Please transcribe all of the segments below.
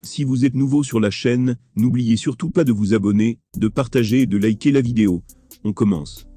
Si vous êtes nouveau sur la chaîne, n'oubliez surtout pas de vous abonner, de partager et de liker la vidéo. On commence.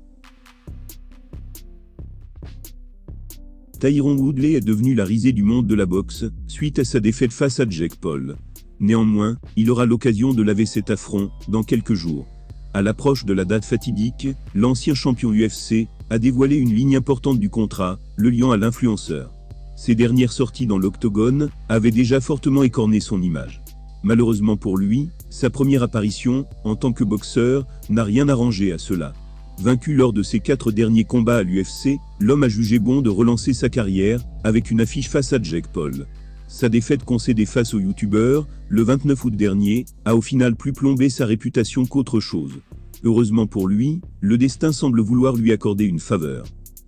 Tyron Woodley est devenu la risée du monde de la boxe, suite à sa défaite face à Jake Paul. Néanmoins, il aura l'occasion de laver cet affront, dans quelques jours. À l'approche de la date fatidique, l'ancien champion UFC a dévoilé une ligne importante du contrat, le liant à l'influenceur. Ses dernières sorties dans l'octogone avaient déjà fortement écorné son image. Malheureusement pour lui, sa première apparition, en tant que boxeur, n'a rien arrangé à cela. Vaincu lors de ses 4 derniers combats à l'UFC, l'homme a jugé bon de relancer sa carrière, avec une affiche face à Jake Paul. Sa défaite concédée face au youtubeur, le 29 août dernier, a au final plus plombé sa réputation qu'autre chose. Heureusement pour lui, le destin semble vouloir lui accorder une faveur.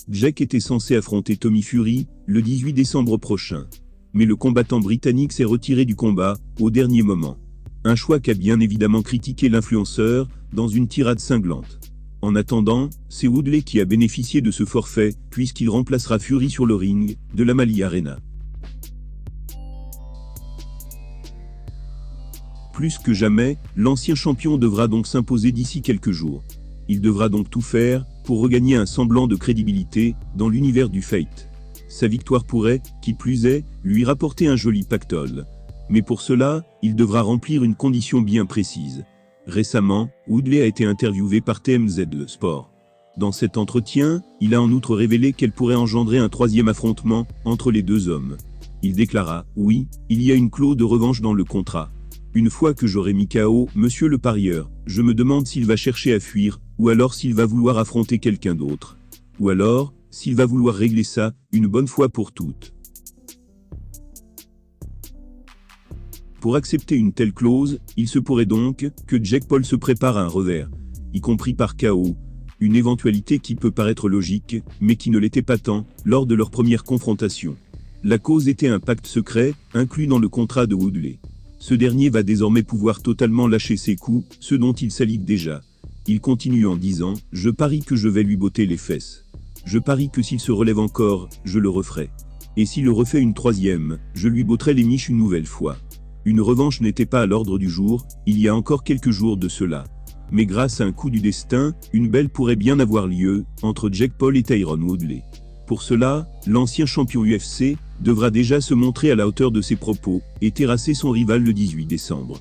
Jake était censé affronter Tommy Fury, le 18 décembre prochain. Mais le combattant britannique s'est retiré du combat, au dernier moment. Un choix qu'a bien évidemment critiqué l'influenceur, dans une tirade cinglante. En attendant, c'est Woodley qui a bénéficié de ce forfait, puisqu'il remplacera Fury sur le ring, de l'Amalie Arena. Plus que jamais, l'ancien champion devra donc s'imposer d'ici quelques jours. Il devra donc tout faire, pour regagner un semblant de crédibilité, dans l'univers du Fight. Sa victoire pourrait, qui plus est, lui rapporter un joli pactole. Mais pour cela, il devra remplir une condition bien précise. Récemment, Woodley a été interviewé par TMZ Le Sport. Dans cet entretien, il a en outre révélé qu'elle pourrait engendrer un troisième affrontement, entre les deux hommes. Il déclara, « Oui, il y a une clause de revanche dans le contrat. Une fois que j'aurai mis KO, monsieur le parieur, je me demande s'il va chercher à fuir, ou alors s'il va vouloir affronter quelqu'un d'autre. Ou alors, s'il va vouloir régler ça, une bonne fois pour toutes. » Pour accepter une telle clause, il se pourrait donc que Jake Paul se prépare à un revers, y compris par KO, une éventualité qui peut paraître logique, mais qui ne l'était pas tant, lors de leur première confrontation. La cause était un pacte secret, inclus dans le contrat de Woodley. Ce dernier va désormais pouvoir totalement lâcher ses coups, ce dont il salive déjà. Il continue en disant « Je parie que je vais lui botter les fesses. Je parie que s'il se relève encore, je le referai. Et s'il le refait une troisième, je lui botterai les miches une nouvelle fois. » Une revanche n'était pas à l'ordre du jour, il y a encore quelques jours de cela. Mais grâce à un coup du destin, une belle pourrait bien avoir lieu, entre Jake Paul et Tyron Woodley. Pour cela, l'ancien champion UFC devra déjà se montrer à la hauteur de ses propos, et terrasser son rival le 18 décembre.